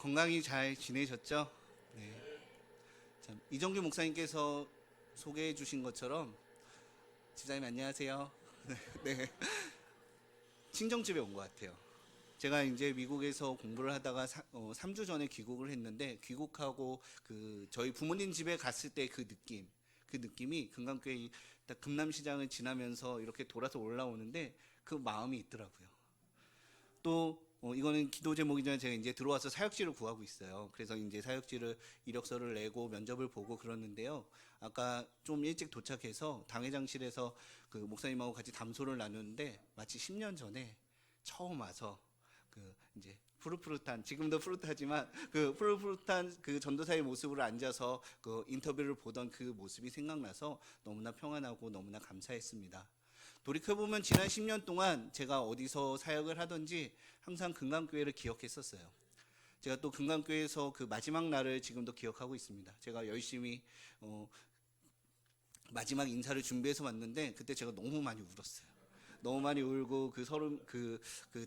건강히 잘 지내셨죠? 네. 참, 이정규 목사님께서 소개해 주신 것처럼 집사님 안녕하세요. 네. 친정집에 온 것 같아요. 제가 이제 미국에서 공부를 하다가 3주 전에 귀국을 했는데 귀국하고 저희 부모님 집에 갔을 때 그 느낌이 금강교회 딱 금남시장을 지나면서 이렇게 돌아서 올라오는데 그 마음이 있더라고요. 또 이거는 기도 제목이지만 제가 이제 들어와서 사역지를 구하고 있어요. 그래서 이제 사역지를 이력서를 내고 면접을 보고 그러는데요. 아까 좀 일찍 도착해서 당회장실에서 그 목사님하고 같이 담소를 나누는데 마치 10년 전에 처음 와서 이제 푸릇푸릇한, 지금도 푸릇하지만 그 푸릇푸릇한 그 전도사의 모습으로 앉아서 그 인터뷰를 보던 그 모습이 생각나서 너무나 평안하고 너무나 감사했습니다. 돌이켜보면 지난 10년 동안 제가 어디서 사역을 하든지 항상 금강교회를 기억했었어요. 제가 또 금강교회에서 그 마지막 날을 지금도 기억하고 있습니다. 제가 열심히 마지막 인사를 준비해서 왔는데 그때 제가 너무 많이 울었어요. 너무 많이 울고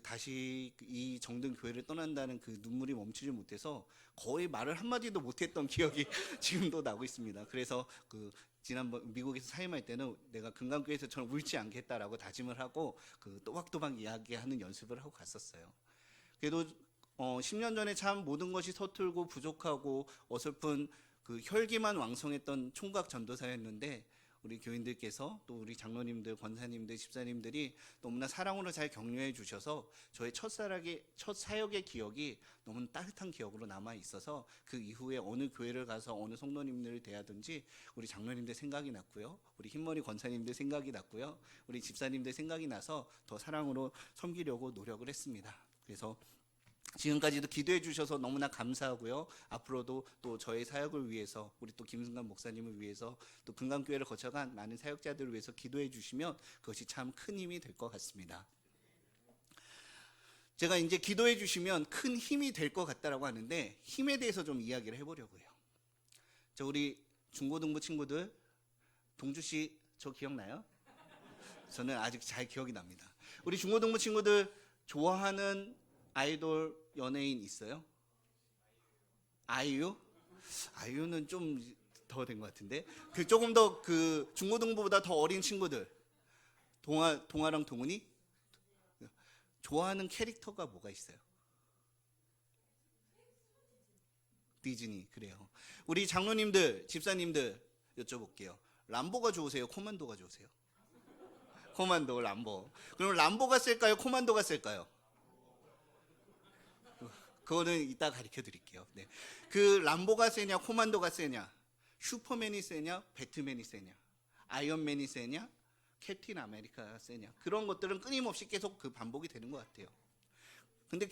다시 이 정든 교회를 떠난다는 그 눈물이 멈추지 못해서 거의 말을 한마디도 못했던 기억이 지금도 나고 있습니다. 그래서 지난번 미국에서 사임할 때는 내가 금강교회에서처럼 울지 않겠다라고 다짐을 하고 또박또박 이야기하는 연습을 하고 갔었어요. 그래도 10년 전에 참 모든 것이 서툴고 부족하고 어설픈 혈기만 왕성했던 총각 전도사였는데 우리 교인들께서 또 우리 장로님들, 권사님들, 집사님들이 너무나 사랑으로 잘 격려해 주셔서 저의 첫 사역의 기억이 너무 따뜻한 기억으로 남아 있어서 그 이후에 어느 교회를 가서 어느 성도님들을 대하든지 우리 장로님들 생각이 났고요. 우리 흰머리 권사님들 생각이 났고요. 우리 집사님들 생각이 나서 더 사랑으로 섬기려고 노력을 했습니다. 그래서 지금까지도 기도해 주셔서 너무나 감사하고요. 앞으로도 또 저의 사역을 위해서 우리 또 김승관 목사님을 위해서 또 금강교회를 거쳐간 많은 사역자들을 위해서 기도해 주시면 그것이 참 큰 힘이 될 것 같습니다. 제가 이제 기도해 주시면 큰 힘이 될 것 같다라고 하는데 힘에 대해서 좀 이야기를 해보려고 해요. 우리 중고등부 친구들, 동주 씨 저 기억나요? 저는 아직 잘 기억이 납니다. 우리 중고등부 친구들 좋아하는 아이돌 연예인 있어요? 아이유? 아이유는 좀 더 된 것 같은데 조금 더 중고등부보다 더 어린 친구들 동아랑 동훈이 좋아하는 캐릭터가 뭐가 있어요? 디즈니. 그래요. 우리 장로님들, 집사님들 여쭤볼게요. 람보가 좋으세요? 코만도가 좋으세요? 코만도, 람보. 그럼 람보가 셀까요? 코만도가 셀까요? 그거는 이따 가르쳐 드릴게요. 네. 람보가 세냐, 코만도가 세냐, 슈퍼맨이 세냐, 배트맨이 세냐, 아이언맨이 세냐, 캡틴 아메리카가 세냐, 그런 것들은 끊임없이 계속 반복이 되는 것 같아요. 근데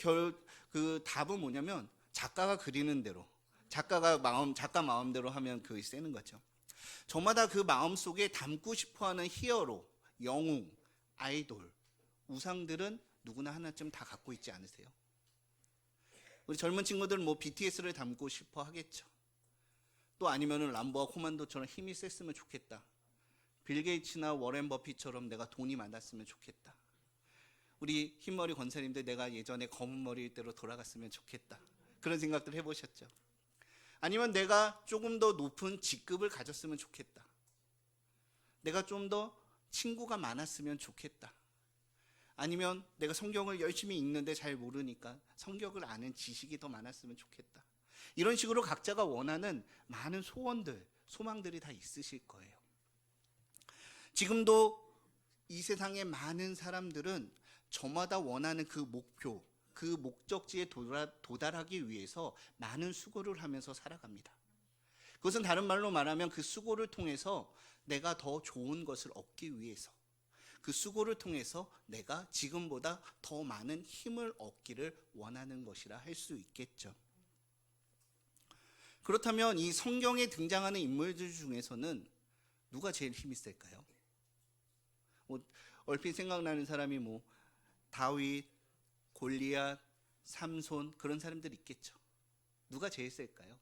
답은 뭐냐면 작가가 그리는 대로, 작가 마음대로 하면 세는 거죠. 저마다 그 마음 속에 담고 싶어하는 히어로, 영웅, 아이돌, 우상들은 누구나 하나쯤 다 갖고 있지 않으세요? 우리 젊은 친구들 BTS를 닮고 싶어 하겠죠. 또 아니면은 람보와 코만도처럼 힘이 셌으면 좋겠다. 빌 게이츠나 워렌 버핏처럼 내가 돈이 많았으면 좋겠다. 우리 흰머리 권사님들 내가 예전에 검은 머리일 대로 돌아갔으면 좋겠다. 그런 생각들 해보셨죠? 아니면 내가 조금 더 높은 직급을 가졌으면 좋겠다. 내가 좀 더 친구가 많았으면 좋겠다. 아니면 내가 성경을 열심히 읽는데 잘 모르니까 성경을 아는 지식이 더 많았으면 좋겠다. 이런 식으로 각자가 원하는 많은 소원들, 소망들이 다 있으실 거예요. 지금도 이 세상의 많은 사람들은 저마다 원하는 그 목표, 그 목적지에 도달하기 위해서 많은 수고를 하면서 살아갑니다. 그것은 다른 말로 말하면 그 수고를 통해서 내가 더 좋은 것을 얻기 위해서, 그 수고를 통해서 내가 지금보다 더 많은 힘을 얻기를 원하는 것이라 할 수 있겠죠. 그렇다면 이 성경에 등장하는 인물들 중에서는 누가 제일 힘이 셀까요? 얼핏 생각나는 사람이 다윗, 골리앗, 삼손 그런 사람들 있겠죠. 누가 제일 셀까요?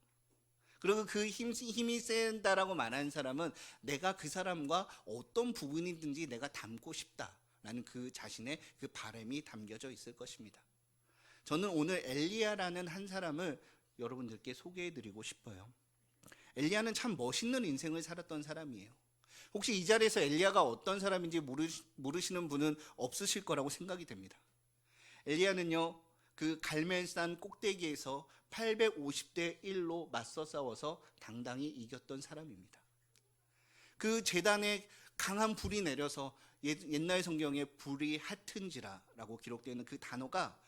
그리고 그 힘이 센다라고 말하는 사람은 내가 그 사람과 어떤 부분이든지 내가 닮고 싶다라는 그 자신의 그 바람이 담겨져 있을 것입니다. 저는 오늘 엘리야라는 한 사람을 여러분들께 소개해드리고 싶어요. 엘리야는 참 멋있는 인생을 살았던 사람이에요. 혹시 이 자리에서 엘리야가 어떤 사람인지 모르시는 분은 없으실 거라고 생각이 됩니다. 엘리야는요, 그 갈멜산 꼭대기에서 850대 1로 맞서 싸워서 당당히 이겼던 사람입니다. 그 제단에 강한 불이 내려서 옛날 성경에 불이 핫은지라라고 기록되어 그 단어가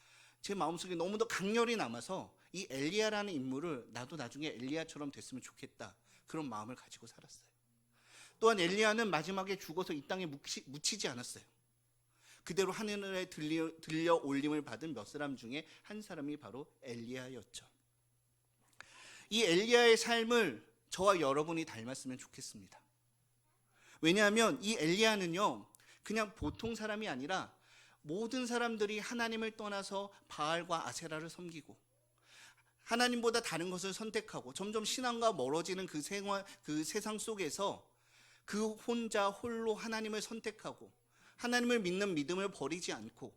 제 마음속에 너무도 강렬히 남아서 이 엘리야라는 인물을 나도 나중에 엘리야처럼 됐으면 좋겠다, 그런 마음을 가지고 살았어요. 또한 엘리야는 마지막에 죽어서 이 땅에 묻히지 않았어요. 그대로 하늘에 들려 올림을 받은 몇 사람 중에 한 사람이 바로 엘리야였죠. 이 엘리야의 삶을 저와 여러분이 닮았으면 좋겠습니다. 왜냐하면 이 엘리야는요, 그냥 보통 사람이 아니라 모든 사람들이 하나님을 떠나서 바알과 아세라를 섬기고 하나님보다 다른 것을 선택하고 점점 신앙과 멀어지는 그 세상 속에서 그 혼자 홀로 하나님을 선택하고 하나님을 믿는 믿음을 버리지 않고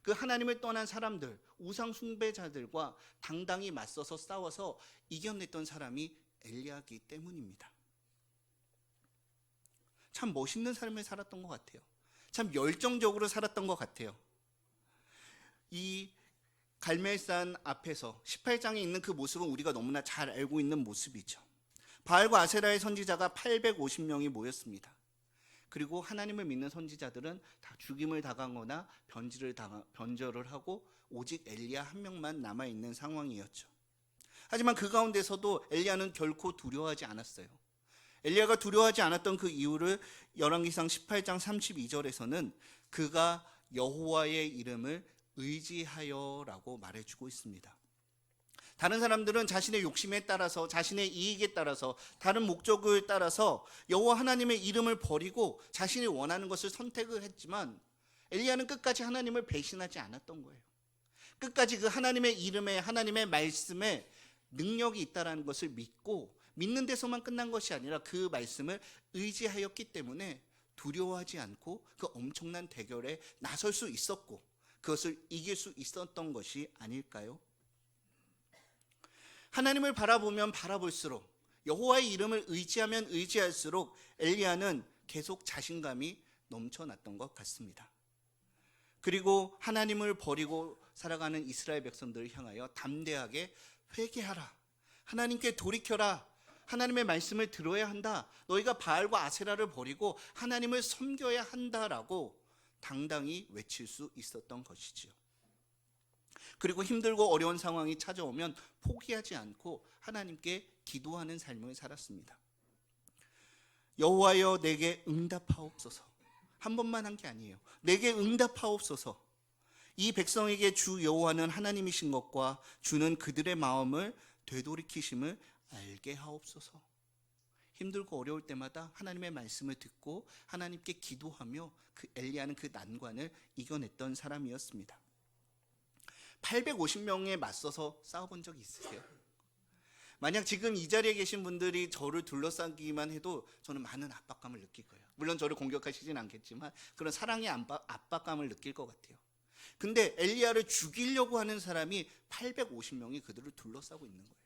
그 하나님을 떠난 사람들, 우상 숭배자들과 당당히 맞서서 싸워서 이겨냈던 사람이 엘리야이기 때문입니다. 참 멋있는 삶을 살았던 것 같아요. 참 열정적으로 살았던 것 같아요. 이 갈멜산 앞에서 18장에 있는 그 모습은 우리가 너무나 잘 알고 있는 모습이죠. 바알과 아세라의 선지자가 850명이 모였습니다. 그리고 하나님을 믿는 선지자들은 다 죽임을 당하거나 변절을 하고 오직 엘리야 한 명만 남아있는 상황이었죠. 하지만 그 가운데서도 엘리야는 결코 두려워하지 않았어요. 엘리야가 두려워하지 않았던 그 이유를 열왕기상 18장 32절에서는 그가 여호와의 이름을 의지하여라고 말해주고 있습니다. 다른 사람들은 자신의 욕심에 따라서, 자신의 이익에 따라서, 다른 목적을 따라서 여호와 하나님의 이름을 버리고 자신이 원하는 것을 선택을 했지만 엘리야는 끝까지 하나님을 배신하지 않았던 거예요. 끝까지 그 하나님의 이름에, 하나님의 말씀에 능력이 있다는 것을 믿고, 믿는 데서만 끝난 것이 아니라 그 말씀을 의지하였기 때문에 두려워하지 않고 그 엄청난 대결에 나설 수 있었고 그것을 이길 수 있었던 것이 아닐까요? 하나님을 바라보면 바라볼수록, 여호와의 이름을 의지하면 의지할수록 엘리야는 계속 자신감이 넘쳐났던 것 같습니다. 그리고 하나님을 버리고 살아가는 이스라엘 백성들을 향하여 담대하게 회개하라, 하나님께 돌이켜라, 하나님의 말씀을 들어야 한다, 너희가 바알과 아세라를 버리고 하나님을 섬겨야 한다라고 당당히 외칠 수 있었던 것이지요. 그리고 힘들고 어려운 상황이 찾아오면 포기하지 않고 하나님께 기도하는 삶을 살았습니다. 여호와여 내게 응답하옵소서. 한 번만 한 게 아니에요. 내게 응답하옵소서. 이 백성에게 주 여호와는 하나님이신 것과 주는 그들의 마음을 되돌이키심을 알게 하옵소서. 힘들고 어려울 때마다 하나님의 말씀을 듣고 하나님께 기도하며 그 엘리야는 그 난관을 이겨냈던 사람이었습니다. 850명에 맞서서 싸워본 적이 있으세요? 만약 지금 이 자리에 계신 분들이 저를 둘러싸기만 해도 저는 많은 압박감을 느낄 거예요. 물론 저를 공격하시진 않겠지만 그런 사랑의 압박감을 느낄 것 같아요. 근데 엘리야를 죽이려고 하는 사람이 850명이 그들을 둘러싸고 있는 거예요.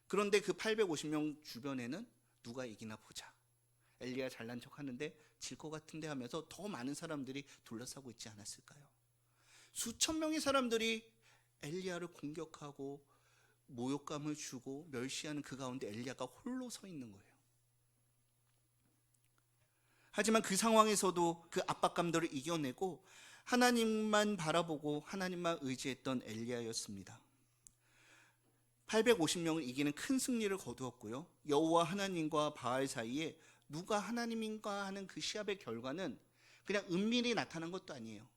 그런데 그 850명 주변에는 누가 이기나 보자, 엘리야 잘난 척 하는데 질 것 같은데 하면서 더 많은 사람들이 둘러싸고 있지 않았을까요? 수천 명의 사람들이 엘리야를 공격하고 모욕감을 주고 멸시하는 그 가운데 엘리야가 홀로 서 있는 거예요. 하지만 그 상황에서도 그 압박감들을 이겨내고 하나님만 바라보고 하나님만 의지했던 엘리야였습니다. 850명을 이기는 큰 승리를 거두었고요. 여호와 하나님과 바알 사이에 누가 하나님인가 하는 그 시합의 결과는 그냥 은밀히 나타난 것도 아니에요.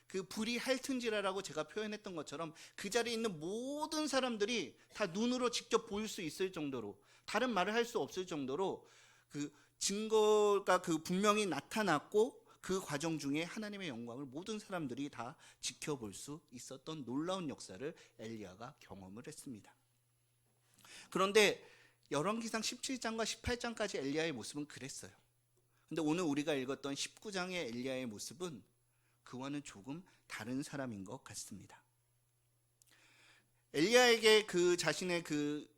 그 불이 핥은지라라고 제가 표현했던 것처럼 그 자리에 있는 모든 사람들이 다 눈으로 직접 보일 수 있을 정도로, 다른 말을 할 수 없을 정도로 그 증거가 그 분명히 나타났고 그 과정 중에 하나님의 영광을 모든 사람들이 다 지켜볼 수 있었던 놀라운 역사를 엘리야가 경험을 했습니다. 그런데 열왕기상 17장과 18장까지 엘리야의 모습은 그랬어요. 근데 오늘 우리가 읽었던 19장의 엘리야의 모습은 그와는 조금 다른 사람인 것 같습니다. 엘리야에게 그 자신의 그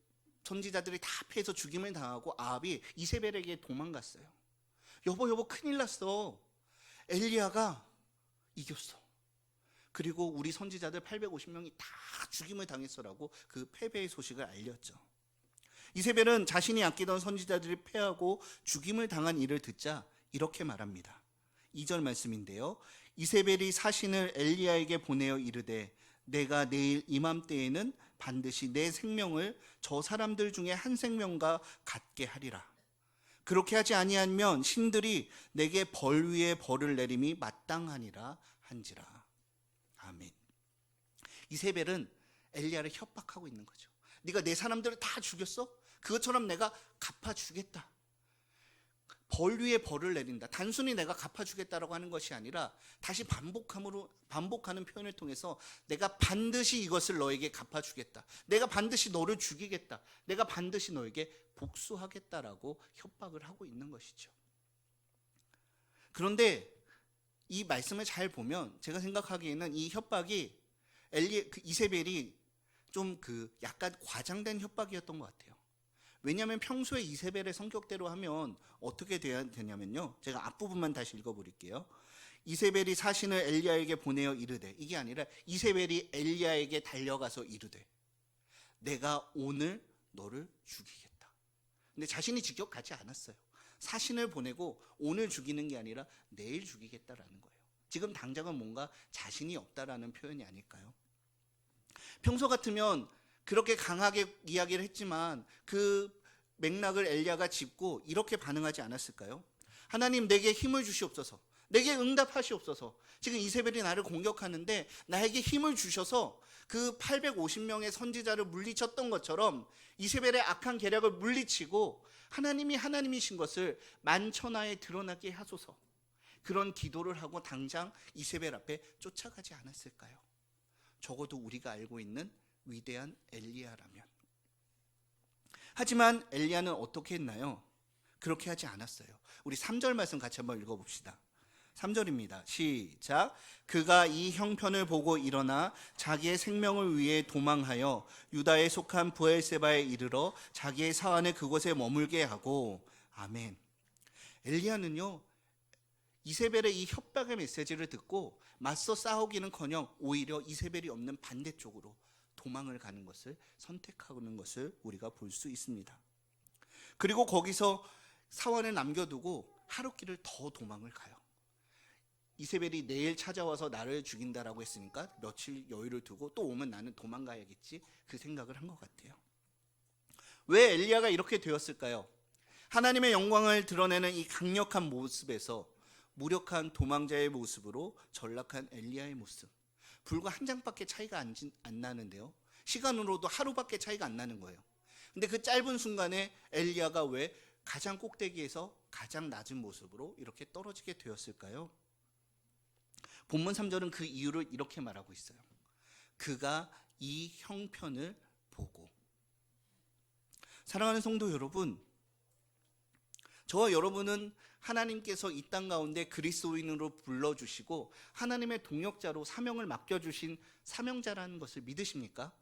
선지자들이 다 패해서 죽임을 당하고 아합이 이세벨에게 도망갔어요. 여보 큰일 났어. 엘리야가 이겼어. 그리고 우리 선지자들 850명이 다 죽임을 당했어라고 그 패배의 소식을 알렸죠. 이세벨은 자신이 아끼던 선지자들이 패하고 죽임을 당한 일을 듣자 이렇게 말합니다. 2절 말씀인데요. 이세벨이 사신을 엘리야에게 보내어 이르되 내가 내일 이맘때에는 반드시 내 생명을 저 사람들 중에 한 생명과 같게 하리라. 그렇게 하지 아니하면 신들이 내게 벌 위에 벌을 내림이 마땅하니라 한지라. 아멘. 이세벨은 엘리야를 협박하고 있는 거죠. 네가 내 사람들을 다 죽였어? 그것처럼 내가 갚아주겠다. 벌 위에 벌을 내린다. 단순히 내가 갚아주겠다라고 하는 것이 아니라 다시 반복하는 표현을 통해서 내가 반드시 이것을 너에게 갚아주겠다. 내가 반드시 너를 죽이겠다. 내가 반드시 너에게 복수하겠다라고 협박을 하고 있는 것이죠. 그런데 이 말씀을 잘 보면 제가 생각하기에는 이 협박이 이세벨이 좀 약간 과장된 협박이었던 것 같아요. 왜냐하면 평소에 이세벨의 성격대로 하면 어떻게 돼야 되냐면요. 제가 앞부분만 다시 읽어버릴게요. 이세벨이 사신을 엘리야에게 보내어 이르되, 이게 아니라 이세벨이 엘리야에게 달려가서 이르되 내가 오늘 너를 죽이겠다. 근데 자신이 직접 가지 않았어요. 사신을 보내고 오늘 죽이는 게 아니라 내일 죽이겠다라는 거예요. 지금 당장은 뭔가 자신이 없다라는 표현이 아닐까요? 평소 같으면 그렇게 강하게 이야기를 했지만 그 맥락을 엘리야가 짚고 이렇게 반응하지 않았을까요? 하나님 내게 힘을 주시옵소서. 내게 응답하시옵소서. 지금 이세벨이 나를 공격하는데 나에게 힘을 주셔서 그 850명의 선지자를 물리쳤던 것처럼 이세벨의 악한 계략을 물리치고 하나님이 하나님이신 것을 만천하에 드러나게 하소서. 그런 기도를 하고 당장 이세벨 앞에 쫓아가지 않았을까요? 적어도 우리가 알고 있는 위대한 엘리야라면. 하지만 엘리야는 어떻게 했나요? 그렇게 하지 않았어요. 우리 3절 말씀 같이 한번 읽어봅시다. 3절입니다. 시작. 그가 이 형편을 보고 일어나 자기의 생명을 위해 도망하여 유다에 속한 브엘세바에 이르러 자기의 사환을 그곳에 머물게 하고. 아멘. 엘리야는요, 이세벨의 이 협박의 메시지를 듣고 맞서 싸우기는커녕 오히려 이세벨이 없는 반대쪽으로 도망을 가는 것을 선택하는 것을 우리가 볼 수 있습니다. 그리고 거기서 사환을 남겨두고 하룻길을 더 도망을 가요. 이세벨이 내일 찾아와서 나를 죽인다라고 했으니까 며칠 여유를 두고 또 오면 나는 도망가야겠지, 그 생각을 한 것 같아요. 왜 엘리야가 이렇게 되었을까요? 하나님의 영광을 드러내는 이 강력한 모습에서 무력한 도망자의 모습으로 전락한 엘리야의 모습, 불과 한 장밖에 차이가 안 나는데요. 시간으로도 하루밖에 차이가 안 나는 거예요. 근데 그 짧은 순간에 엘리야가 왜 가장 꼭대기에서 가장 낮은 모습으로 이렇게 떨어지게 되었을까요? 본문 3절은 그 이유를 이렇게 말하고 있어요. 그가 이 형편을 보고. 사랑하는 성도 여러분, 저와 여러분은 하나님께서 이 땅 가운데 그리스도인으로 불러주시고 하나님의 동역자로 사명을 맡겨주신 사명자라는 것을 믿으십니까?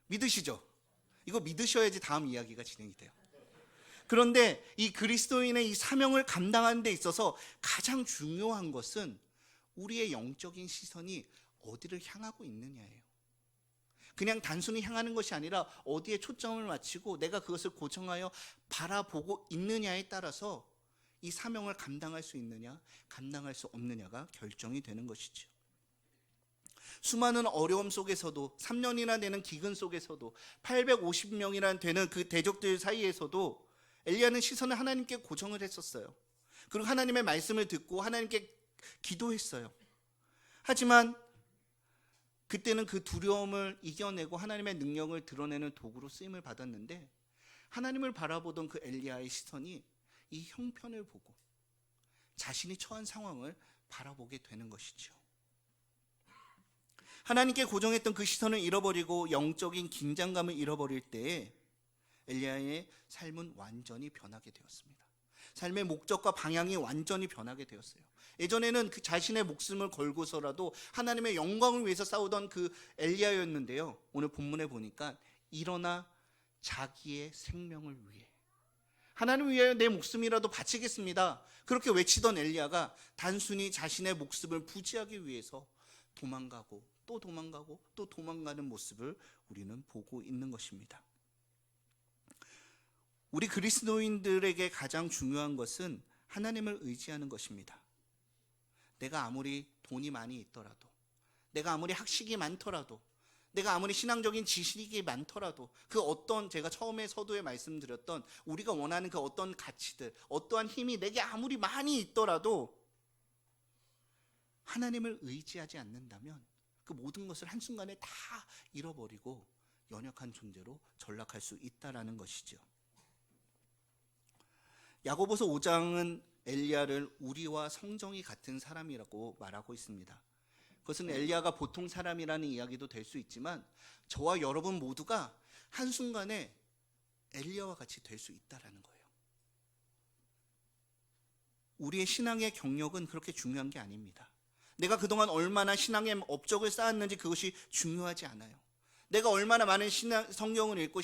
믿으시죠? 이거 믿으셔야지 다음 이야기가 진행이 돼요. 그런데 이 그리스도인의 이 사명을 감당하는 데 있어서 가장 중요한 것은 우리의 영적인 시선이 어디를 향하고 있느냐예요. 그냥 단순히 향하는 것이 아니라 어디에 초점을 맞추고 내가 그것을 고정하여 바라보고 있느냐에 따라서 이 사명을 감당할 수 있느냐, 감당할 수 없느냐가 결정이 되는 것이죠. 수많은 어려움 속에서도 3년이나 되는 기근 속에서도 850명이나 되는 그 대적들 사이에서도 엘리야는 시선을 하나님께 고정을 했었어요. 그리고 하나님의 말씀을 듣고 하나님께 기도했어요. 하지만 그때는 그 두려움을 이겨내고 하나님의 능력을 드러내는 도구로 쓰임을 받았는데 하나님을 바라보던 그 엘리야의 시선이 이 형편을 보고 자신이 처한 상황을 바라보게 되는 것이죠. 하나님께 고정했던 그 시선을 잃어버리고 영적인 긴장감을 잃어버릴 때에 엘리야의 삶은 완전히 변하게 되었습니다. 삶의 목적과 방향이 완전히 변하게 되었어요. 예전에는 그 자신의 목숨을 걸고서라도 하나님의 영광을 위해서 싸우던 그 엘리야였는데요, 오늘 본문에 보니까 일어나 자기의 생명을 위해, 하나님을 위하여 내 목숨이라도 바치겠습니다, 그렇게 외치던 엘리야가 단순히 자신의 목숨을 부지하기 위해서 도망가고 또 도망가고 또 도망가는 모습을 우리는 보고 있는 것입니다. 우리 그리스도인들에게 가장 중요한 것은 하나님을 의지하는 것입니다. 내가 아무리 돈이 많이 있더라도, 내가 아무리 학식이 많더라도, 내가 아무리 신앙적인 지식이 많더라도, 그 어떤, 제가 처음에 서두에 말씀드렸던 우리가 원하는 그 어떤 가치들, 어떠한 힘이 내게 아무리 많이 있더라도 하나님을 의지하지 않는다면 그 모든 것을 한순간에 다 잃어버리고 연약한 존재로 전락할 수 있다는 것이죠. 야고보서 5장은 엘리야를 우리와 성정이 같은 사람이라고 말하고 있습니다. 그것은 엘리야가 보통 사람이라는 이야기도 될 수 있지만 저와 여러분 모두가 한순간에 엘리야와 같이 될 수 있다는 거예요. 우리의 신앙의 경력은 그렇게 중요한 게 아닙니다. 내가 그동안 얼마나 신앙의 업적을 쌓았는지 그것이 중요하지 않아요. 내가 얼마나 많은 성경을 읽고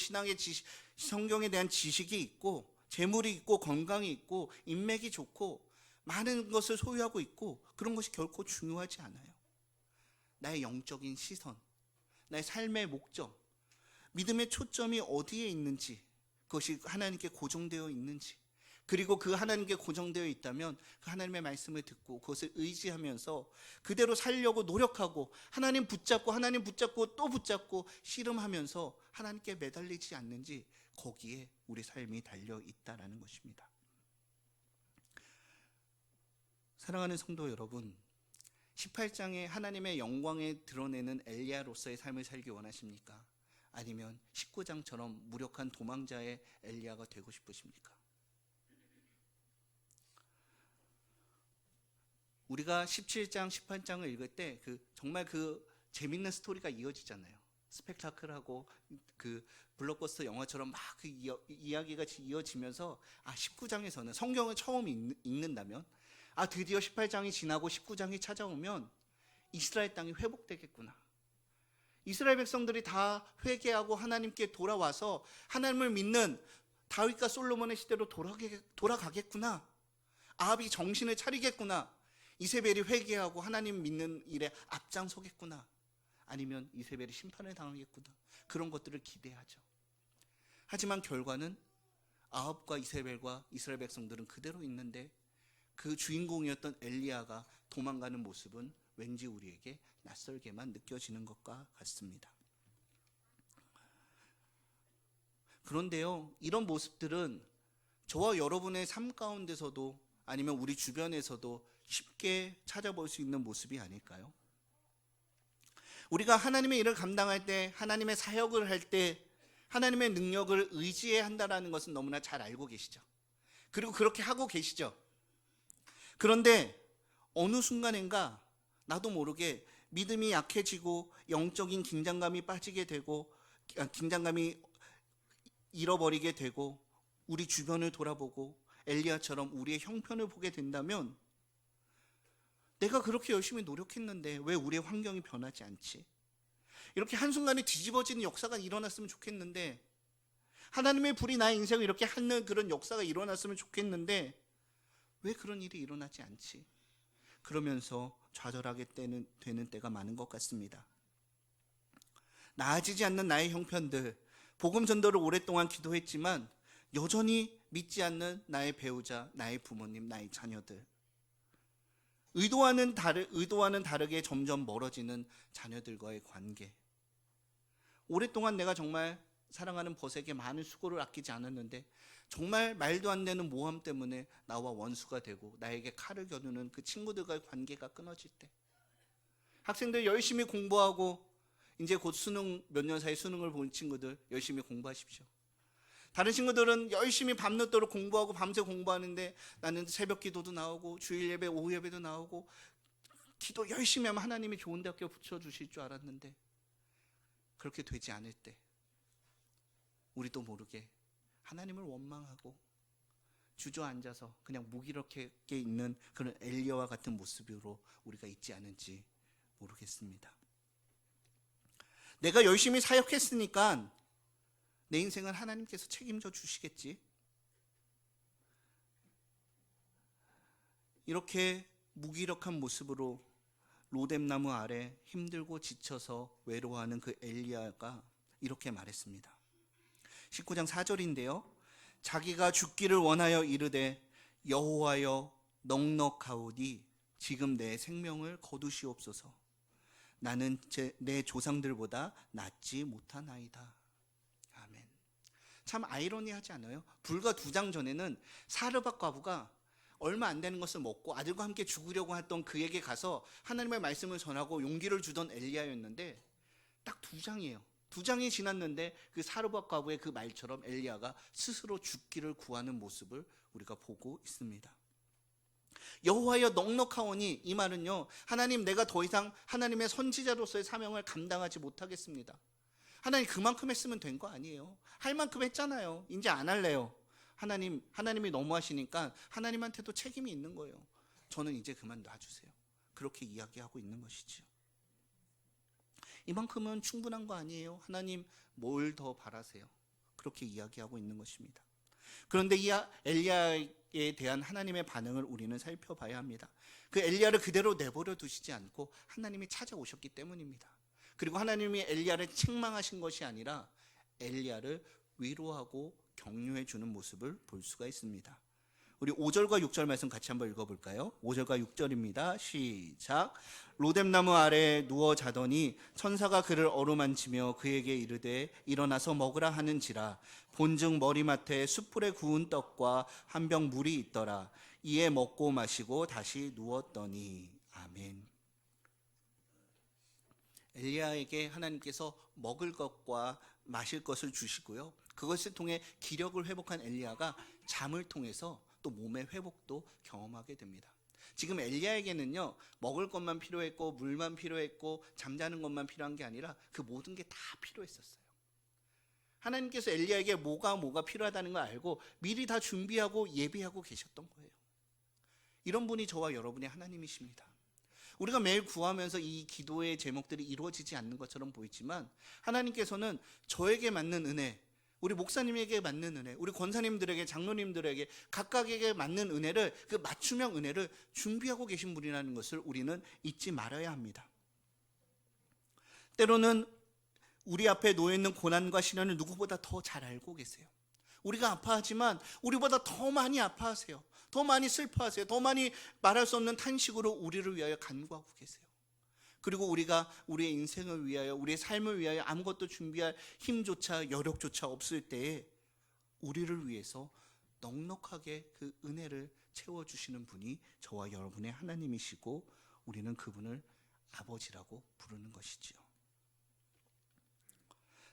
성경에 대한 지식이 있고 재물이 있고 건강이 있고 인맥이 좋고 많은 것을 소유하고 있고 그런 것이 결코 중요하지 않아요. 나의 영적인 시선, 나의 삶의 목적, 믿음의 초점이 어디에 있는지, 그것이 하나님께 고정되어 있는지, 그리고 그 하나님께 고정되어 있다면 그 하나님의 말씀을 듣고 그것을 의지하면서 그대로 살려고 노력하고 하나님 붙잡고 또 붙잡고 씨름하면서 하나님께 매달리지 않는지, 거기에 우리 삶이 달려 있다는 것입니다. 사랑하는 성도 여러분, 18장에 하나님의 영광에 드러내는 엘리야로서의 삶을 살기 원하십니까? 아니면 19장처럼 무력한 도망자의 엘리야가 되고 싶으십니까? 우리가 17장, 18장을 읽을 때 정말 재밌는 스토리가 이어지잖아요. 스펙타클하고 블록버스터 영화처럼 막 이야기가 이어지면서 19장에서는 성경을 처음 읽는다면 드디어 18장이 지나고 19장이 찾아오면 이스라엘 땅이 회복되겠구나. 이스라엘 백성들이 다 회개하고 하나님께 돌아와서 하나님을 믿는 다윗과 솔로몬의 시대로 돌아가겠구나. 아합이 정신을 차리겠구나. 이세벨이 회개하고 하나님 믿는 일에 앞장서겠구나. 아니면 이세벨이 심판을 당하겠구나. 그런 것들을 기대하죠. 하지만 결과는 아합과 이세벨과 이스라엘 백성들은 그대로 있는데 그 주인공이었던 엘리야가 도망가는 모습은 왠지 우리에게 낯설게만 느껴지는 것과 같습니다. 그런데요, 이런 모습들은 저와 여러분의 삶 가운데서도 아니면 우리 주변에서도 쉽게 찾아볼 수 있는 모습이 아닐까요? 우리가 하나님의 일을 감당할 때, 하나님의 사역을 할 때 하나님의 능력을 의지해야 한다는 것은 너무나 잘 알고 계시죠. 그리고 그렇게 하고 계시죠. 그런데 어느 순간인가 나도 모르게 믿음이 약해지고 영적인 긴장감이 빠지게 되고 긴장감이 잃어버리게 되고 우리 주변을 돌아보고 엘리야처럼 우리의 형편을 보게 된다면 내가 그렇게 열심히 노력했는데 왜 우리의 환경이 변하지 않지? 이렇게 한순간에 뒤집어지는 역사가 일어났으면 좋겠는데, 하나님의 불이 나의 인생을 이렇게 하는 그런 역사가 일어났으면 좋겠는데 왜 그런 일이 일어나지 않지? 그러면서 좌절하게 되는 때가 많은 것 같습니다. 나아지지 않는 나의 형편들, 복음 전도를 오랫동안 기도했지만 여전히 믿지 않는 나의 배우자, 나의 부모님, 나의 자녀들, 의도와는 다르게 점점 멀어지는 자녀들과의 관계. 오랫동안 내가 정말 사랑하는 벗에게 많은 수고를 아끼지 않았는데 정말 말도 안 되는 모함 때문에 나와 원수가 되고 나에게 칼을 겨누는 그 친구들과의 관계가 끊어질 때, 학생들 열심히 공부하고 이제 곧 몇 년 사이 수능을 본 친구들 열심히 공부하십시오. 다른 친구들은 열심히 밤늦도록 공부하고 밤새 공부하는데 나는 새벽 기도도 나오고 주일 예배, 오후 예배도 나오고 기도 열심히 하면 하나님이 좋은 대학교 붙여주실 줄 알았는데 그렇게 되지 않을 때 우리도 모르게 하나님을 원망하고 주저앉아서 그냥 무기력하게 있는 그런 엘리야와 같은 모습으로 우리가 있지 않은지 모르겠습니다. 내가 열심히 사역했으니까 내 인생은 하나님께서 책임져 주시겠지, 이렇게 무기력한 모습으로 로뎀나무 아래 힘들고 지쳐서 외로워하는 그 엘리야가 이렇게 말했습니다. 19장 4절인데요. 자기가 죽기를 원하여 이르되 여호와여 넉넉하오니 지금 내 생명을 거두시옵소서. 나는 내 조상들보다 낫지 못하나이다. 아멘. 참 아이러니하지 않아요? 불과 2장 전에는 사르밧 과부가 얼마 안 되는 것을 먹고 아들과 함께 죽으려고 했던 그에게 가서 하나님의 말씀을 전하고 용기를 주던 엘리야였는데, 딱 2장이에요. 2장이 지났는데 그 사르밧 과부의 그 말처럼 엘리야가 스스로 죽기를 구하는 모습을 우리가 보고 있습니다. 여호와여 넉넉하오니, 이 말은요, 하나님, 내가 더 이상 하나님의 선지자로서의 사명을 감당하지 못하겠습니다. 하나님, 그만큼 했으면 된 거 아니에요? 할 만큼 했잖아요. 이제 안 할래요. 하나님이 너무 하시니까 하나님한테도 책임이 있는 거예요. 저는 이제 그만 놔주세요. 그렇게 이야기하고 있는 것이지요. 이만큼은 충분한 거 아니에요? 하나님, 뭘 더 바라세요? 그렇게 이야기하고 있는 것입니다. 그런데 이 엘리야에 대한 하나님의 반응을 우리는 살펴봐야 합니다. 그 엘리야를 그대로 내버려 두시지 않고 하나님이 찾아오셨기 때문입니다. 그리고 하나님이 엘리야를 책망하신 것이 아니라 엘리야를 위로하고 격려해 주는 모습을 볼 수가 있습니다. 우리 5절과 6절 말씀 같이 한번 읽어볼까요? 5절과 6절입니다. 시작. 로뎀나무 아래에 누워 자더니 천사가 그를 어루만지며 그에게 이르되 일어나서 먹으라 하는지라. 본즉 머리맡에 숯불에 구운 떡과 한 병 물이 있더라. 이에 먹고 마시고 다시 누웠더니. 아멘. 엘리야에게 하나님께서 먹을 것과 마실 것을 주시고요, 그것을 통해 기력을 회복한 엘리야가 잠을 통해서 또 몸의 회복도 경험하게 됩니다. 지금 엘리야에게는요, 먹을 것만 필요했고 물만 필요했고 잠자는 것만 필요한 게 아니라 그 모든 게 다 필요했었어요. 하나님께서 엘리야에게 뭐가 필요하다는 걸 알고 미리 다 준비하고 예비하고 계셨던 거예요. 이런 분이 저와 여러분의 하나님이십니다. 우리가 매일 구하면서 이 기도의 제목들이 이루어지지 않는 것처럼 보이지만 하나님께서는 저에게 맞는 은혜, 우리 목사님에게 맞는 은혜, 우리 권사님들에게, 장로님들에게 각각에게 맞는 은혜를, 그 맞춤형 은혜를 준비하고 계신 분이라는 것을 우리는 잊지 말아야 합니다. 때로는 우리 앞에 놓여있는 고난과 시련을 누구보다 더 잘 알고 계세요. 우리가 아파하지만 우리보다 더 많이 아파하세요. 더 많이 슬퍼하세요. 더 많이 말할 수 없는 탄식으로 우리를 위하여 간구하고 계세요. 그리고 우리가 우리의 인생을 위하여, 우리의 삶을 위하여 아무것도 준비할 힘조차 여력조차 없을 때에 우리를 위해서 넉넉하게 그 은혜를 채워주시는 분이 저와 여러분의 하나님이시고, 우리는 그분을 아버지라고 부르는 것이지요.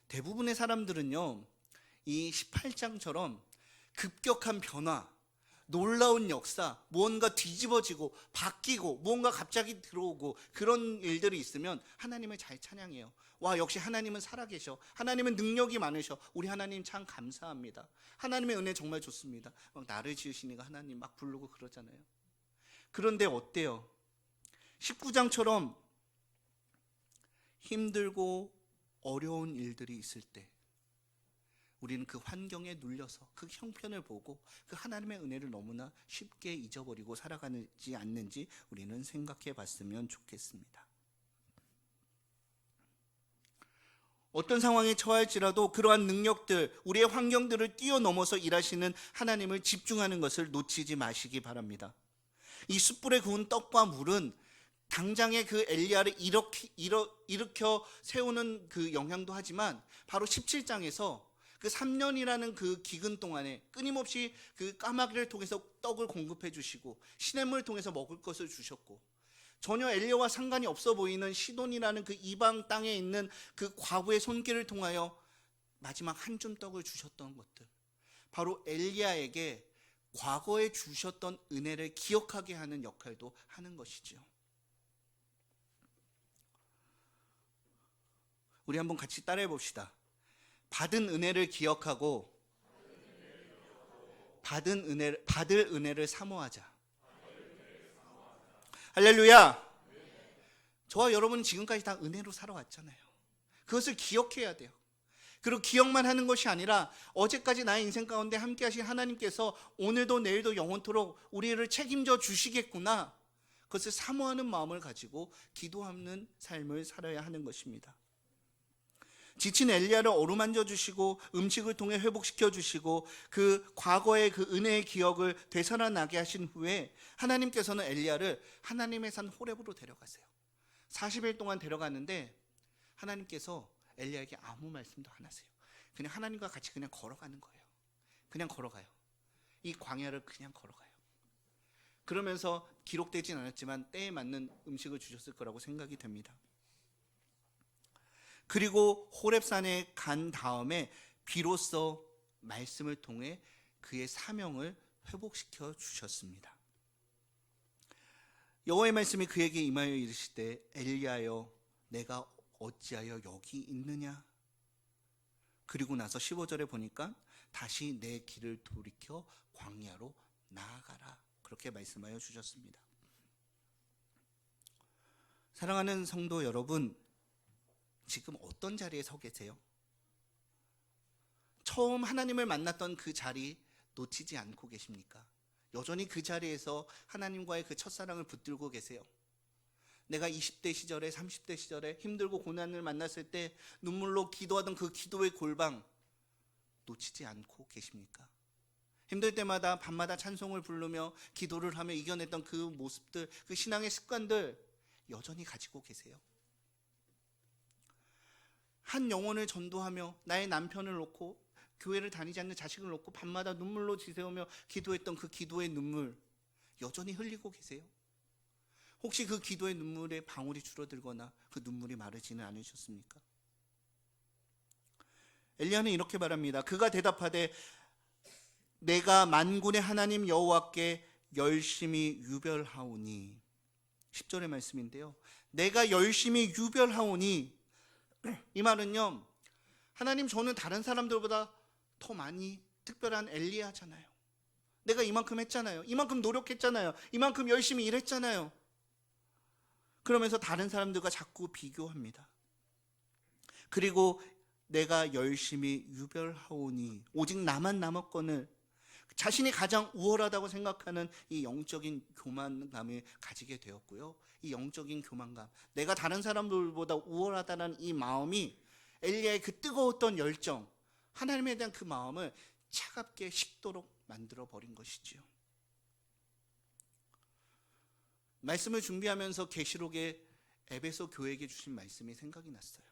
대부분의 사람들은요, 이 18장처럼 급격한 변화, 놀라운 역사, 무언가 뒤집어지고 바뀌고 무언가 갑자기 들어오고 그런 일들이 있으면 하나님을 잘 찬양해요. 와, 역시 하나님은 살아계셔. 하나님은 능력이 많으셔. 우리 하나님 참 감사합니다. 하나님의 은혜 정말 좋습니다. 막 나를 지으시니까 하나님 막 부르고 그러잖아요. 그런데 어때요? 19장처럼 힘들고 어려운 일들이 있을 때 우리는 그 환경에 눌려서 그 형편을 보고 그 하나님의 은혜를 너무나 쉽게 잊어버리고 살아가지 않는지 우리는 생각해 봤으면 좋겠습니다. 어떤 상황에 처할지라도 그러한 능력들, 우리의 환경들을 뛰어넘어서 일하시는 하나님을 집중하는 것을 놓치지 마시기 바랍니다. 이 숯불에 구운 떡과 물은 당장의 그 엘리야를 일으켜 세우는 그 영향도 하지만, 바로 17장에서 그 3년이라는 그 기근 동안에 끊임없이 그 까마귀를 통해서 떡을 공급해 주시고 시냇물을 통해서 먹을 것을 주셨고, 전혀 엘리야와 상관이 없어 보이는 시돈이라는 그 이방 땅에 있는 그 과부의 손길을 통하여 마지막 한 줌 떡을 주셨던 것들, 바로 엘리야에게 과거에 주셨던 은혜를 기억하게 하는 역할도 하는 것이죠. 우리 한번 같이 따라해 봅시다. 받은 은혜를 기억하고 받을 은혜를 사모하자. 할렐루야. 저와 여러분은 지금까지 다 은혜로 살아왔잖아요. 그것을 기억해야 돼요. 그리고 기억만 하는 것이 아니라 어제까지 나의 인생 가운데 함께 하신 하나님께서 오늘도 내일도 영원토록 우리를 책임져 주시겠구나, 그것을 사모하는 마음을 가지고 기도하는 삶을 살아야 하는 것입니다. 지친 엘리야를 어루만져 주시고 음식을 통해 회복시켜 주시고 그 과거의 그 은혜의 기억을 되살아나게 하신 후에 하나님께서는 엘리야를 하나님의 산 호렙으로 데려가세요. 40일 동안 데려가는데 하나님께서 엘리야에게 아무 말씀도 안 하세요. 그냥 하나님과 같이 그냥 걸어가는 거예요. 그냥 걸어가요. 이 광야를 그냥 걸어가요. 그러면서 기록되진 않았지만 때에 맞는 음식을 주셨을 거라고 생각이 됩니다. 그리고 호렙산에 간 다음에 비로소 말씀을 통해 그의 사명을 회복시켜 주셨습니다. 여호와의 말씀이 그에게 임하여 이르시되 엘리야여 내가 어찌하여 여기 있느냐. 그리고 나서 15절에 보니까 다시 내 길을 돌이켜 광야로 나아가라, 그렇게 말씀하여 주셨습니다. 사랑하는 성도 여러분, 지금 어떤 자리에 서 계세요? 처음 하나님을 만났던 그 자리 놓치지 않고 계십니까? 여전히 그 자리에서 하나님과의 그 첫사랑을 붙들고 계세요? 내가 20대 시절에 30대 시절에 힘들고 고난을 만났을 때 눈물로 기도하던 그 기도의 골방 놓치지 않고 계십니까? 힘들 때마다 밤마다 찬송을 부르며 기도를 하며 이겨냈던 그 모습들, 그 신앙의 습관들 여전히 가지고 계세요? 한 영혼을 전도하며 나의 남편을 놓고 교회를 다니지 않는 자식을 놓고 밤마다 눈물로 지새우며 기도했던 그 기도의 눈물 여전히 흘리고 계세요? 혹시 그 기도의 눈물에 방울이 줄어들거나 그 눈물이 마르지는 않으셨습니까? 엘리야는 이렇게 말합니다. 그가 대답하되 내가 만군의 하나님 여호와께 열심히 유별하오니. 10절의 말씀인데요, 내가 열심히 유별하오니, 이 말은요, 하나님 저는 다른 사람들보다 더 많이 특별한 엘리야잖아요. 내가 이만큼 했잖아요. 이만큼 노력했잖아요. 이만큼 열심히 일했잖아요. 그러면서 다른 사람들과 자꾸 비교합니다. 그리고 내가 열심히 유별하오니, 오직 나만 남았거늘, 자신이 가장 우월하다고 생각하는 이 영적인 교만감을 가지게 되었고요. 이 영적인 교만감, 내가 다른 사람들보다 우월하다는 이 마음이 엘리야의 그 뜨거웠던 열정, 하나님에 대한 그 마음을 차갑게 식도록 만들어 버린 것이지요. 말씀을 준비하면서 계시록에 에베소 교회에게 주신 말씀이 생각이 났어요.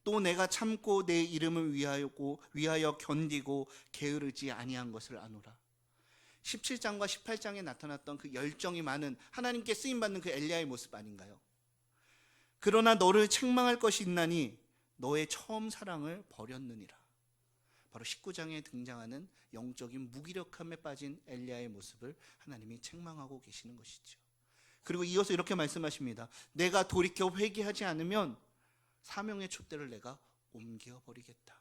또 내가 참고 내 이름을 위하여 견디고 게으르지 아니한 것을 아노라. 17장과 18장에 나타났던 그 열정이 많은, 하나님께 쓰임받는 그 엘리야의 모습 아닌가요? 그러나 너를 책망할 것이 있나니 너의 처음 사랑을 버렸느니라. 바로 19장에 등장하는 영적인 무기력함에 빠진 엘리야의 모습을 하나님이 책망하고 계시는 것이죠. 그리고 이어서 이렇게 말씀하십니다. 내가 돌이켜 회개하지 않으면 사명의 촛대를 내가 옮겨버리겠다.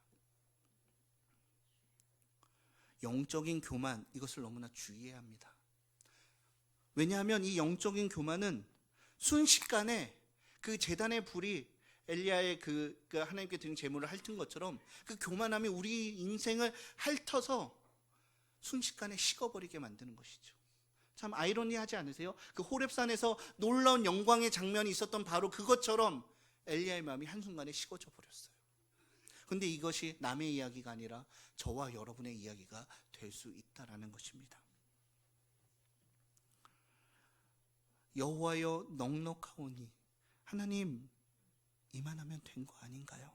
영적인 교만, 이것을 너무나 주의해야 합니다. 왜냐하면 이 영적인 교만은 순식간에 그 제단의 불이 엘리야의 그 하나님께 드린 제물을 핥은 것처럼 그 교만함이 우리 인생을 핥아서 순식간에 식어버리게 만드는 것이죠. 참 아이러니하지 않으세요? 그 호렙산에서 놀라운 영광의 장면이 있었던 바로 그것처럼 엘리야의 마음이 한순간에 식어져 버렸어요. 그런데 이것이 남의 이야기가 아니라 저와 여러분의 이야기가 될 수 있다라는 것입니다. 여호와여 넉넉하오니, 하나님 이만하면 된 거 아닌가요?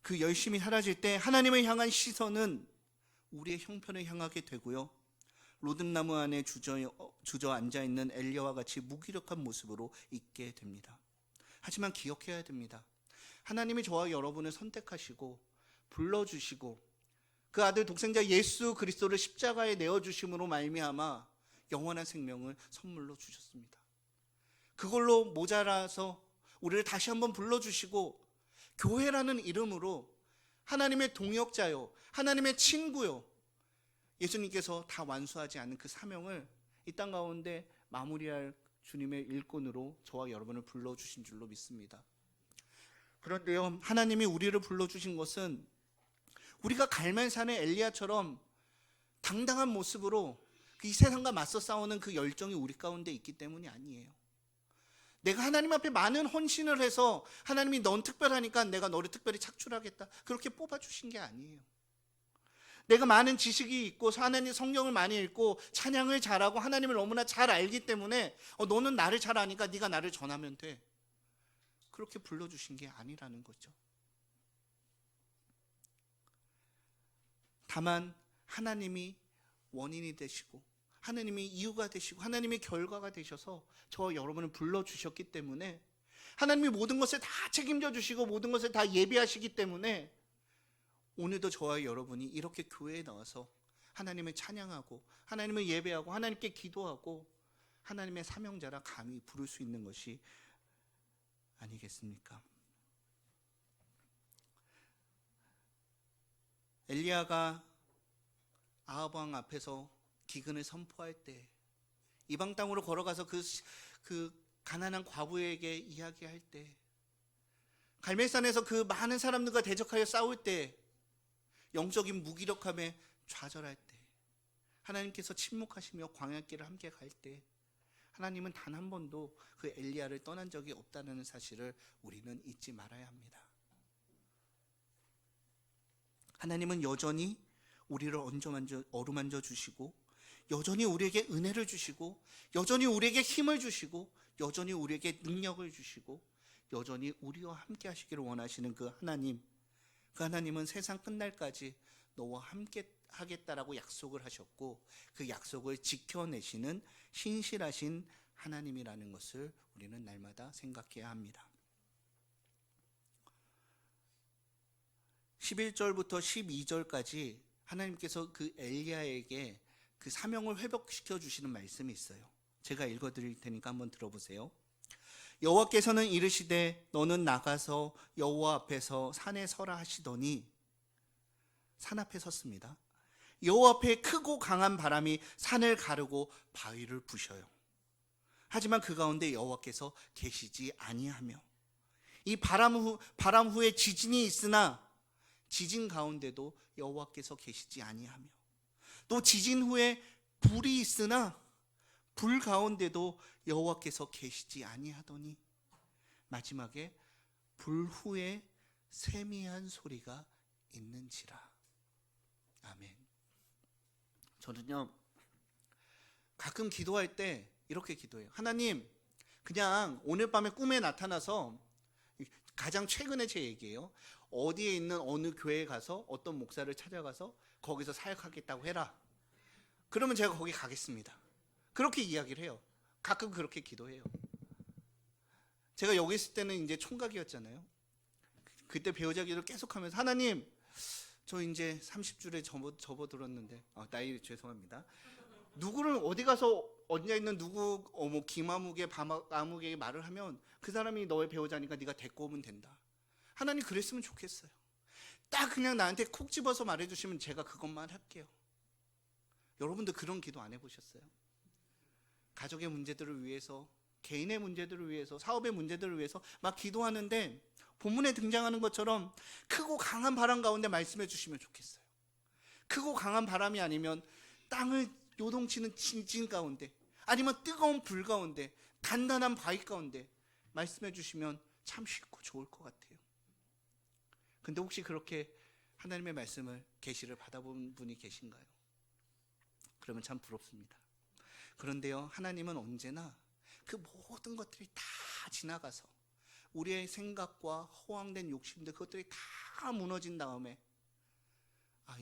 그 열심히 사라질 때 하나님을 향한 시선은 우리의 형편을 향하게 되고요, 로든나무 안에 주저 앉아있는 엘리야와 같이 무기력한 모습으로 있게 됩니다. 하지만 기억해야 됩니다. 하나님이 저와 여러분을 선택하시고 불러주시고 그 아들 독생자 예수 그리스도를 십자가에 내어주심으로 말미암아 영원한 생명을 선물로 주셨습니다. 그걸로 모자라서 우리를 다시 한번 불러주시고 교회라는 이름으로 하나님의 동역자요, 하나님의 친구요. 예수님께서 다 완수하지 않은 그 사명을 이 땅 가운데 마무리할 주님의 일꾼으로 저와 여러분을 불러주신 줄로 믿습니다. 그런데요, 하나님이 우리를 불러주신 것은 우리가 갈멜산의 엘리야처럼 당당한 모습으로 이 세상과 맞서 싸우는 그 열정이 우리 가운데 있기 때문이 아니에요. 내가 하나님 앞에 많은 헌신을 해서 하나님이 넌 특별하니까 내가 너를 특별히 착출하겠다, 그렇게 뽑아주신 게 아니에요. 내가 많은 지식이 있고 하나님 성경을 많이 읽고 찬양을 잘하고 하나님을 너무나 잘 알기 때문에 너는 나를 잘 아니까 네가 나를 전하면 돼, 그렇게 불러주신 게 아니라는 거죠. 다만 하나님이 원인이 되시고 하나님이 이유가 되시고 하나님의 결과가 되셔서 저와 여러분을 불러주셨기 때문에, 하나님이 모든 것을 다 책임져 주시고 모든 것을 다 예비하시기 때문에 오늘도 저와 여러분이 이렇게 교회에 나와서 하나님을 찬양하고 하나님을 예배하고 하나님께 기도하고 하나님의 사명자라 감히 부를 수 있는 것이 아니겠습니까? 엘리야가 아합 왕 앞에서 기근을 선포할 때, 이방 땅으로 걸어가서 그 가난한 과부에게 이야기할 때, 갈멜산에서 그 많은 사람들과 대적하여 싸울 때, 영적인 무기력함에 좌절할 때, 하나님께서 침묵하시며 광야길을 함께 갈 때, 하나님은 단 한 번도 그 엘리야를 떠난 적이 없다는 사실을 우리는 잊지 말아야 합니다. 하나님은 여전히 우리를 어루만져 주시고, 여전히 우리에게 은혜를 주시고, 여전히 우리에게 힘을 주시고, 여전히 우리에게 능력을 주시고, 여전히 우리와 함께 하시기를 원하시는 그 하나님은 세상 끝날까지 너와 함께 하겠다라고 약속을 하셨고, 그 약속을 지켜내시는 신실하신 하나님이라는 것을 우리는 날마다 생각해야 합니다. 11절부터 12절까지 하나님께서 그 엘리야에게 그 사명을 회복시켜 주시는 말씀이 있어요. 제가 읽어드릴 테니까 한번 들어보세요. 여호와께서는 이르시되 너는 나가서 여호와 앞에서 산에 서라 하시더니 산 앞에 섰습니다. 여호와 앞에 크고 강한 바람이 산을 가르고 바위를 부셔요. 하지만 그 가운데 여호와께서 계시지 아니하며, 이 바람 후에 지진이 있으나 지진 가운데도 여호와께서 계시지 아니하며, 또 지진 후에 불이 있으나 불 가운데도 여호와께서 계시지 아니하더니 마지막에 불 후에 세미한 소리가 있는지라. 아멘. 저는요, 가끔 기도할 때 이렇게 기도해요. 하나님, 그냥 오늘 밤에 꿈에 나타나서, 가장 최근에 제 얘기예요, 어디에 있는 어느 교회에 가서 어떤 목사를 찾아가서 거기서 사역하겠다고 해라. 그러면 제가 거기 가겠습니다. 그렇게 이야기를 해요. 가끔 그렇게 기도해요. 제가 여기 있을 때는 이제 총각이었잖아요. 그때 배우자 기도를 계속하면서, 하나님, 저 이제 30줄에 접어들었는데, 나이 죄송합니다. 누구를 어디 가서 앉아 있는 누구 김아무개 밤아무개에게 말을 하면 그 사람이 너의 배우자니까 네가 데리고 오면 된다. 하나님, 그랬으면 좋겠어요. 딱 그냥 나한테 콕 집어서 말해주시면 제가 그것만 할게요. 여러분도 그런 기도 안 해보셨어요? 가족의 문제들을 위해서, 개인의 문제들을 위해서, 사업의 문제들을 위해서 막 기도하는데 본문에 등장하는 것처럼 크고 강한 바람 가운데 말씀해 주시면 좋겠어요. 크고 강한 바람이 아니면 땅을 요동치는 지진 가운데, 아니면 뜨거운 불 가운데, 단단한 바위 가운데 말씀해 주시면 참 쉽고 좋을 것 같아요. 근데 혹시 그렇게 하나님의 말씀을, 계시를 받아본 분이 계신가요? 그러면 참 부럽습니다. 그런데요, 하나님은 언제나 그 모든 것들이 다 지나가서 우리의 생각과 허황된 욕심들, 그것들이 다 무너진 다음에,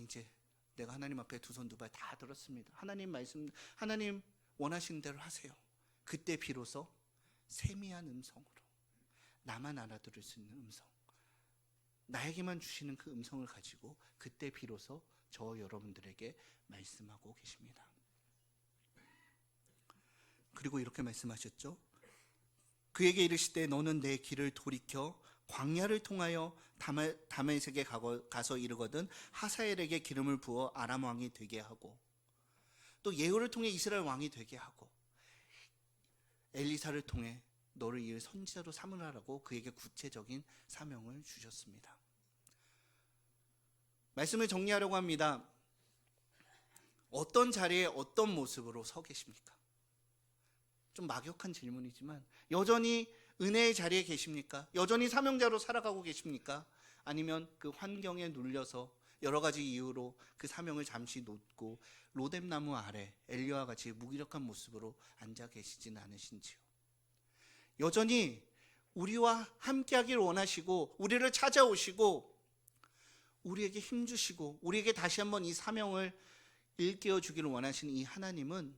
이제 내가 하나님 앞에 두 손 두 발 다 들었습니다. 하나님 말씀, 하나님 원하시는 대로 하세요. 그때 비로소 세미한 음성으로, 나만 알아들을 수 있는 음성, 나에게만 주시는 그 음성을 가지고 그때 비로소 저 여러분들에게 말씀하고 계십니다. 그리고 이렇게 말씀하셨죠. 그에게 이르시되 너는 내 길을 돌이켜 광야를 통하여 다메섹에 가서 이르거든 하사엘에게 기름을 부어 아람 왕이 되게 하고, 또 예후를 통해 이스라엘 왕이 되게 하고, 엘리사를 통해 너를 이을 선지자로 삼으라고 그에게 구체적인 사명을 주셨습니다. 말씀을 정리하려고 합니다. 어떤 자리에 어떤 모습으로 서 계십니까? 좀 막역한 질문이지만 여전히 은혜의 자리에 계십니까? 여전히 사명자로 살아가고 계십니까? 아니면 그 환경에 눌려서 여러 가지 이유로 그 사명을 잠시 놓고 로뎀나무 아래 엘리야와 같이 무기력한 모습으로 앉아 계시진 않으신지요? 여전히 우리와 함께하길 원하시고 우리를 찾아오시고 우리에게 힘주시고 우리에게 다시 한번 이 사명을 일깨워 주기를 원하시는 이 하나님은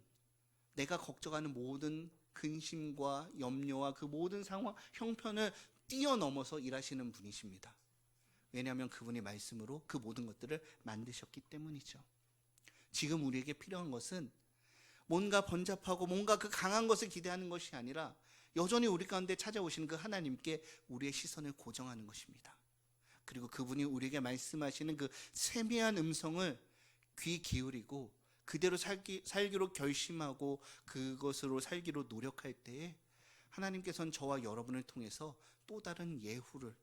내가 걱정하는 모든 근심과 염려와 그 모든 상황, 형편을 뛰어넘어서 일하시는 분이십니다. 왜냐하면 그분의 말씀으로 그 모든 것들을 만드셨기 때문이죠. 지금 우리에게 필요한 것은 뭔가 번잡하고 뭔가 그 강한 것을 기대하는 것이 아니라 여전히 우리 가운데 찾아오시는 그 하나님께 우리의 시선을 고정하는 것입니다. 그리고 그분이 우리에게 말씀하시는 그 세미한 음성을 귀 기울이고 그대로 살기로 결심하고 그것으로 살기로 노력할 때에 하나님께서는 저와 여러분을 통해서 또 다른 예후를,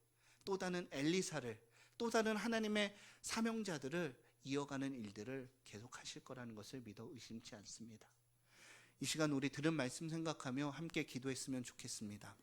또 다른 엘리사를, 또 다른 하나님의 사명자들을 이어가는 일들을 계속하실 거라는 것을 믿어 의심치 않습니다. 이 시간 우리 들은 말씀 생각하며 함께 기도했으면 좋겠습니다.